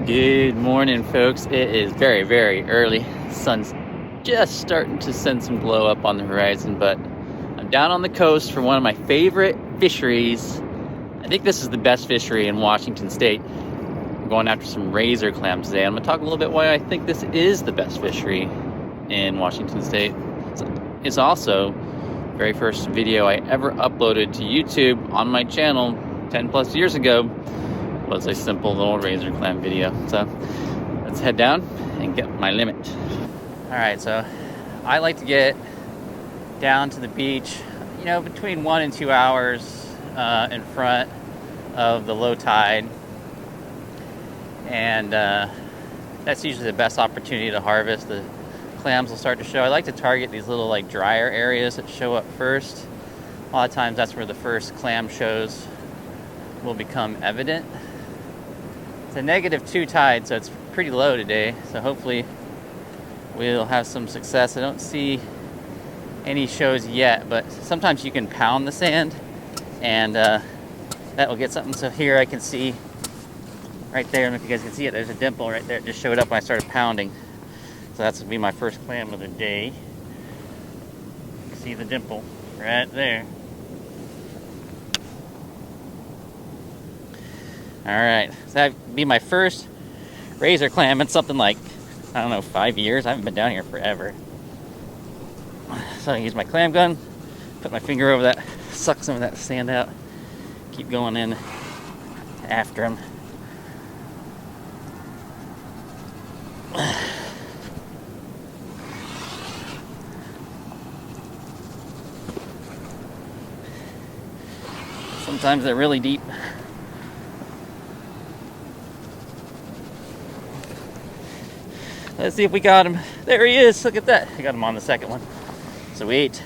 Good morning, folks. It is very, very early. Sun's just starting to send some glow up on the horizon, but I'm down on the coast for one of my favorite fisheries. I think this is the best fishery in Washington State. I'm going after some razor clams today. I'm going to talk a little bit why I think this is the best fishery in Washington State. It's also the very first video I ever uploaded to YouTube on my channel 10 plus years ago. Was a simple little razor clam video. So let's head down and get my limit. All right, so I like to get down to the beach, between 1 and 2 hours in front of the low tide, and that's usually the best opportunity to harvest. The clams will start to show. I like to target these little drier areas that show up first. A lot of times that's where the first clam shows will become evident. It's a -2 tide, so it's pretty low today, so hopefully we'll have some success. I don't see any shows yet, but sometimes you can pound the sand and that will get something. So here I can see right there, I don't know if you guys can see it, there's a dimple right there. It just showed up when I started pounding. So that's going to be my first clam of the day. You can see the dimple right there. Alright, so that'd be my first razor clam in something like, 5 years. I haven't been down here forever. So I use my clam gun, put my finger over that, suck some of that sand out, keep going in after them. Sometimes they're really deep. Let's see if we got him. There he is. Look at that. I got him on the second one. Sweet.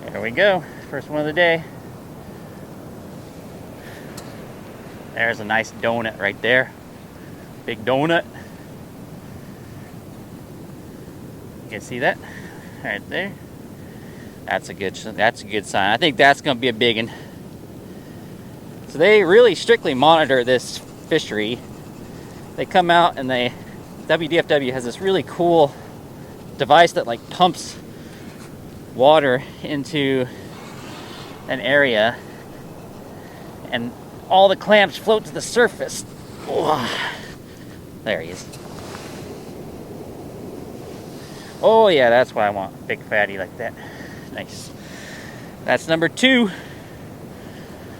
There we go. First one of the day. There's a nice donut right there. Big donut. You can see that right there. That's a good sign. I think that's going to be a big one. So they really strictly monitor this fishery. They come out and WDFW has this really cool device that pumps water into an area, and all the clams float to the surface. Oh, there he is. Oh yeah, that's what I want. Big fatty like that. Nice. That's number 2.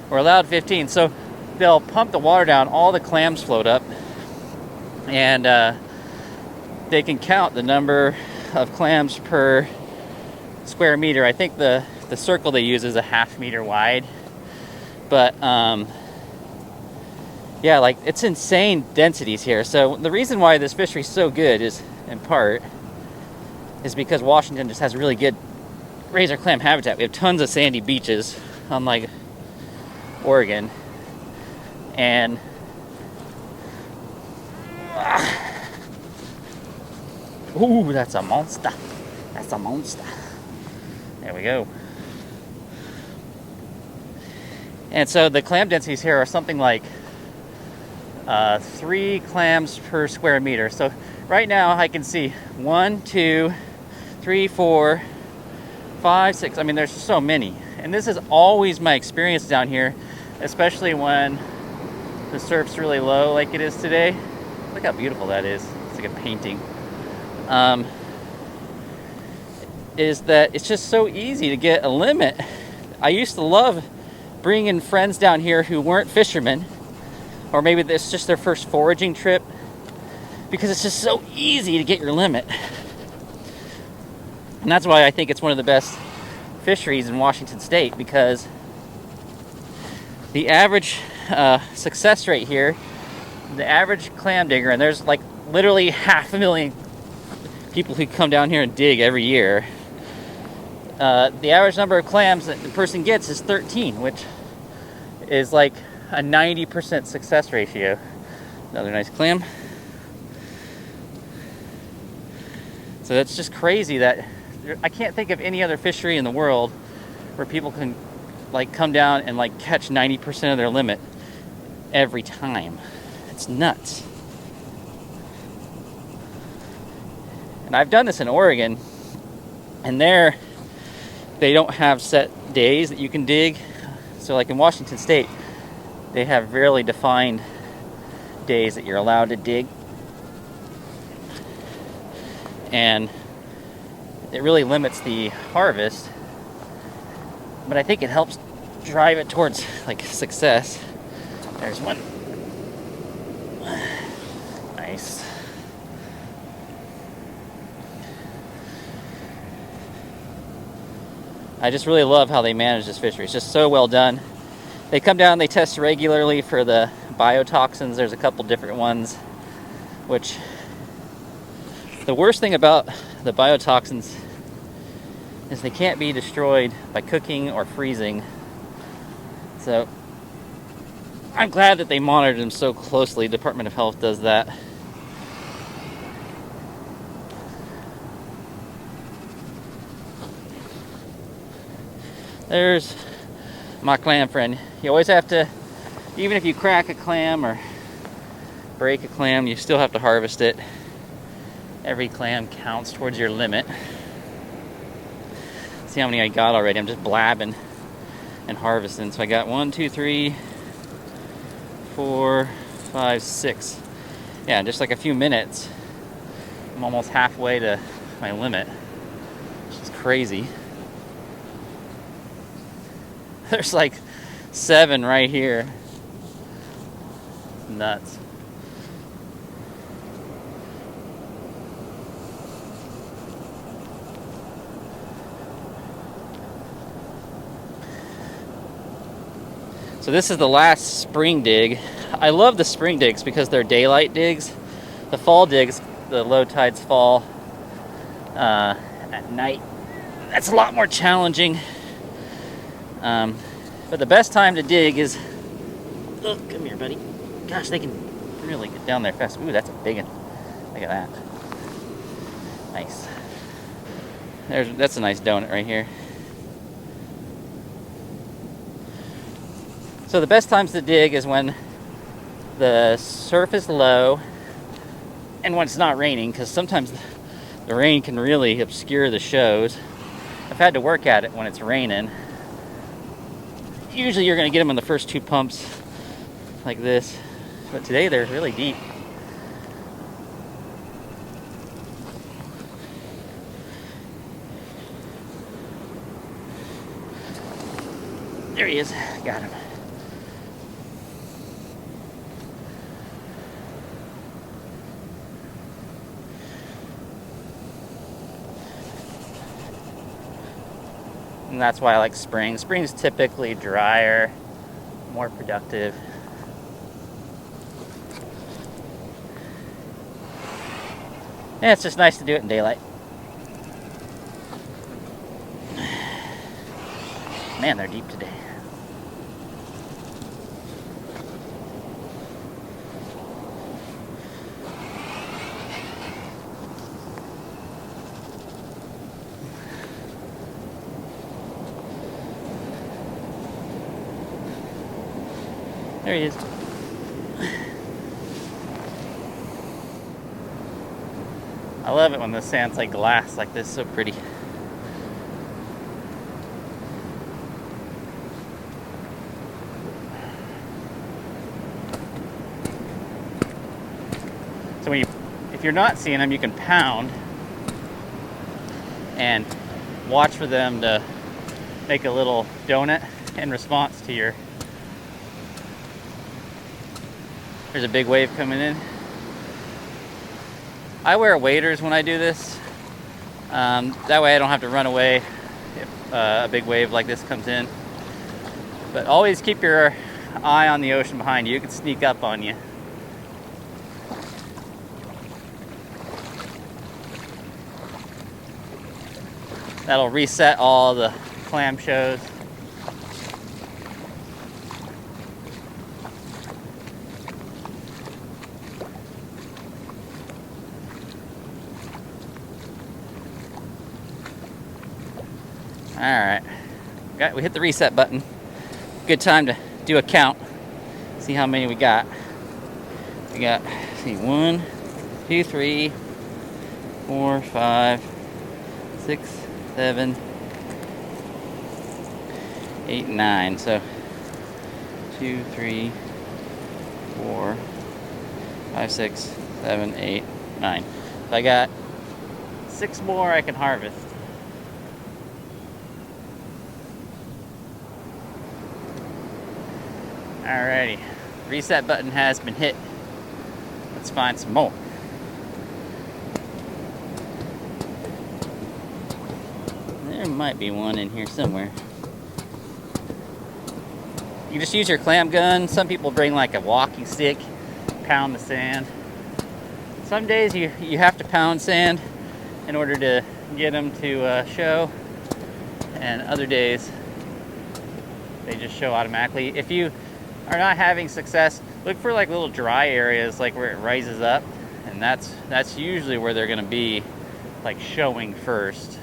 We're allowed 15. So they'll pump the water down, all the clams float up, and they can count the number of clams per square meter. I think the circle they use is a 1/2 meter wide. But yeah, it's insane densities here. So the reason why this fishery is so good is, in part, is because Washington just has really good razor clam habitat. We have tons of sandy beaches, unlike Oregon. And ooh, that's a monster. That's a monster. There we go. And so the clam densities here are something like 3 clams per square meter. So right now I can see 1, 2, 3, 4, 5, 6. I mean, there's so many. And this is always my experience down here, especially when the surf's really low like it is today. Look how beautiful that is. It's like a painting. Is that it's just so easy to get a limit. I used to love bringing friends down here who weren't fishermen, or maybe it's just their first foraging trip, because it's just so easy to get your limit. And that's why I think it's one of the best fisheries in Washington State, because the average success rate here, the average clam digger, and there's literally 500,000 people who come down here and dig every year. The average number of clams that the person gets is 13, which is a 90% success ratio. Another nice clam. So that's just crazy that I can't think of any other fishery in the world where people can come down and catch 90% of their limit every time. It's nuts. And I've done this in Oregon, and there they don't have set days that you can dig. So like in Washington State, they have really defined days that you're allowed to dig. And it really limits the harvest, but I think it helps drive it towards like success. There's one. Nice. I just really love how they manage this fishery. It's just so well done. They come down, they test regularly for the biotoxins. There's a couple different ones, which the worst thing about the biotoxins is they can't be destroyed by cooking or freezing. So I'm glad that they monitor them so closely. Department of Health does that. There's my clam friend. You always have to, even if you crack a clam or break a clam, you still have to harvest it. Every clam counts towards your limit. See how many I got already. I'm just blabbing and harvesting. So I got 1, 2, 3, 4, 5, 6. Yeah, in just like a few minutes, I'm almost halfway to my limit, which is crazy. There's like 7 right here. Nuts. So this is the last spring dig. I love the spring digs because they're daylight digs. The fall digs, the low tides fall at night. That's a lot more challenging. But the best time to dig is, oh, come here, buddy. Gosh, they can really get down there fast. Ooh, that's a big one. Look at that. Nice. That's a nice donut right here. So the best times to dig is when the surf is low and when it's not raining, because sometimes the rain can really obscure the shows. I've had to work at it when it's raining. Usually you're going to get them on the first 2 pumps like this, but today they're really deep. There he is. Got him. And that's why I like spring. Spring's typically drier, more productive. And it's just nice to do it in daylight. Man, they're deep today. There he is. I love it when the sand's like glass like this, so pretty. So if you're not seeing them, you can pound and watch for them to make a little donut in response to your. There's a big wave coming in. I wear waders when I do this. That way I don't have to run away if a big wave like this comes in. But always keep your eye on the ocean behind you. It can sneak up on you. That'll reset all the clam shows. Alright, we hit the reset button. Good time to do a count. See how many we got. We got, let's see, 1, 2, 3, 4, 5, 6, 7, 8, 9. So 2, 3, 4, 5, 6, 7, 8, 9. So I got 6 more I can harvest. Alrighty, reset button has been hit. Let's find some more. There might be one in here somewhere. You just use your clam gun. Some people bring like a walking stick, pound the sand. Some days you have to pound sand in order to get them to show, and other days they just show automatically. If you are not having success, look for like little dry areas, like where it rises up, and that's usually where they're going to be, like showing first.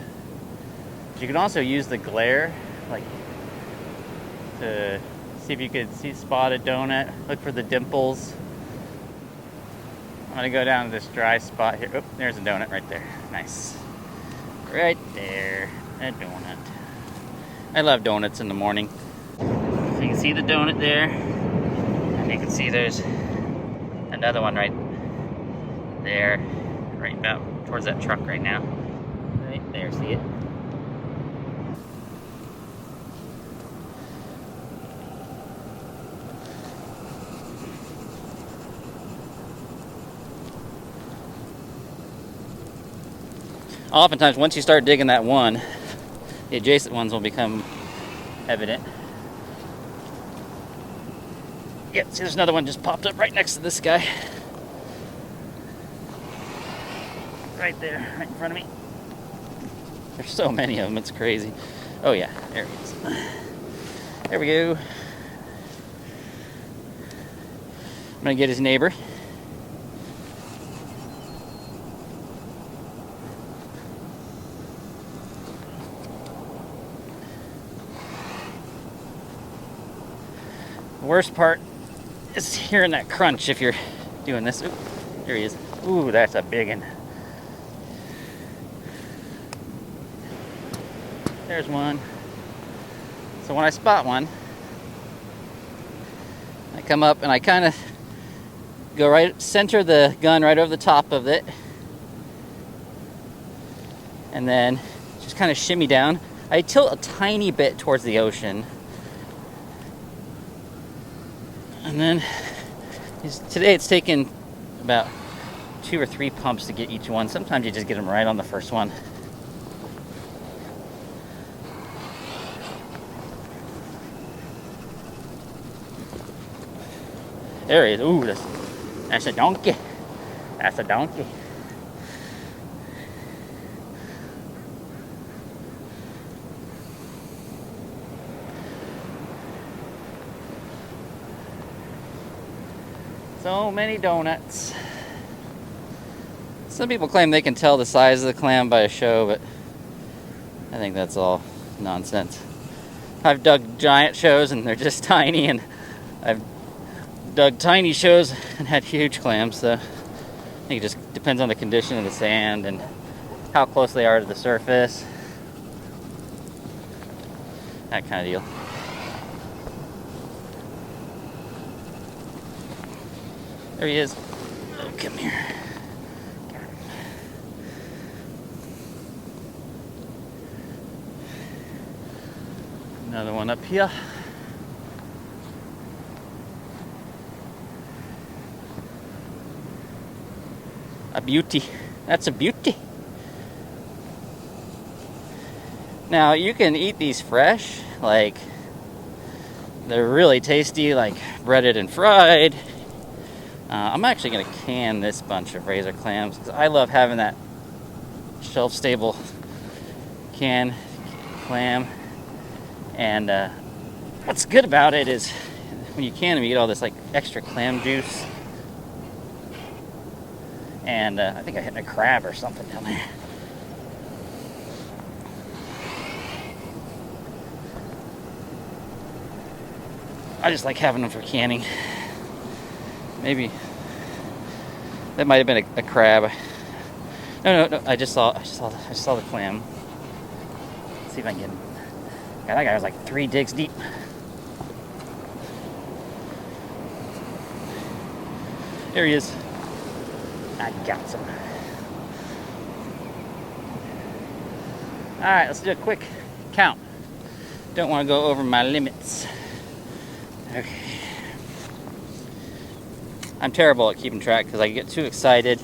You can also use the glare, like to see if you could spot a donut. Look for the dimples. I'm gonna go down to this dry spot here. Oh, there's a donut right there. Nice. Right there, a donut. I love donuts in the morning. So you can see the donut there, and you can see there's another one right there, right about towards that truck right now. Right there, see it? Oftentimes, once you start digging that one, the adjacent ones will become evident. Yep, see there's another one just popped up right next to this guy. Right there, right in front of me. There's so many of them, it's crazy. Oh yeah, there he is. There we go. I'm gonna get his neighbor. The worst part is hearing that crunch if you're doing this. Ooh, there he is. Ooh, that's a big one. There's one. So when I spot one, I come up and I kind of go right, center the gun right over the top of it, and then just kind of shimmy down. I tilt a tiny bit towards the ocean. And then, today it's taken about 2 or 3 pumps to get each one. Sometimes you just get them right on the first one. There he is. Ooh, that's a donkey. That's a donkey. So many donuts. Some people claim they can tell the size of the clam by a show, but I think that's all nonsense. I've dug giant shows and they're just tiny, and I've dug tiny shows and had huge clams, so I think it just depends on the condition of the sand and how close they are to the surface. That kind of deal. There he is. Oh, come here. Another one up here. A beauty. That's a beauty. Now, you can eat these fresh, like they're really tasty, like breaded and fried. I'm actually going to can this bunch of Razor clams because I love having that shelf-stable canned clam. And what's good about it is when you can them, you get all this like extra clam juice. And I think I hit a crab or something down there. I just like having them for canning. Maybe that might have been a crab. No. I just saw the clam. Let's see if I can get him. God, that guy was like 3 digs deep. There he is. I got some. All right, let's do a quick count. Don't want to go over my limits. Okay. I'm terrible at keeping track because I get too excited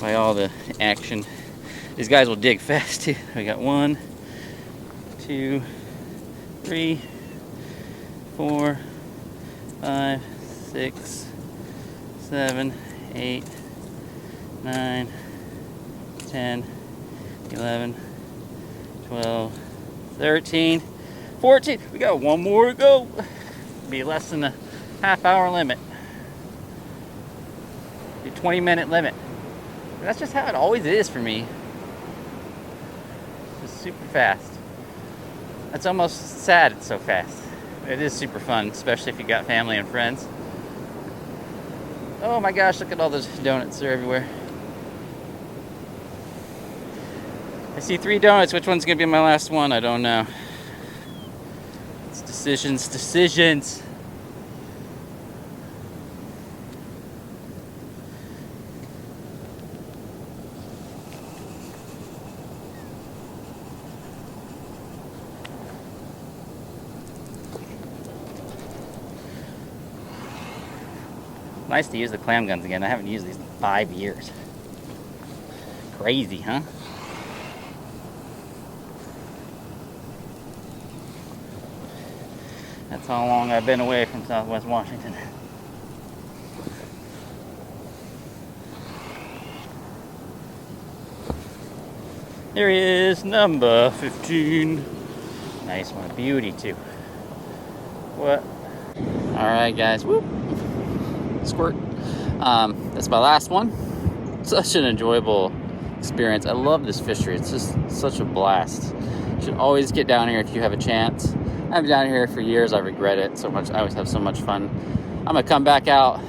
by all the action. These guys will dig fast too. We got 1, 2, 3, 4, 5, 6, 7, 8, 9, 10, 11, 12, 13, 14. We got 1 more to go. Be less than a half-hour limit. Be 20-minute limit. That's just how it always is for me. Just super fast. That's almost sad it's so fast. It is super fun, especially if you got family and friends. Oh my gosh, look at all those donuts. They're everywhere. I see 3 donuts. Which one's gonna be my last one? I don't know. It's decisions. Nice to use the clam guns again. I haven't used these in 5 years. Crazy, huh? That's how long I've been away from Southwest Washington. There he is, number 15. Nice one, a beauty too. What? All right, guys. Whoop. Squirt. That's my last one. Such an enjoyable experience. I love this fishery. It's just such a blast. You should always get down here if you have a chance. I've been down here for years. I regret it so much. I always have so much fun. I'm gonna come back out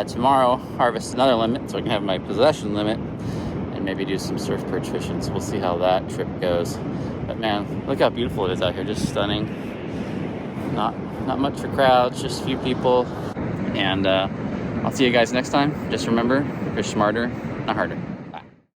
tomorrow, harvest another limit so I can have my possession limit and maybe do some surf perch fishing. So we'll see how that trip goes. But man, look how beautiful it is out here. Just stunning. Not much for crowds, just a few people. And I'll see you guys next time. Just remember, fish smarter, not harder.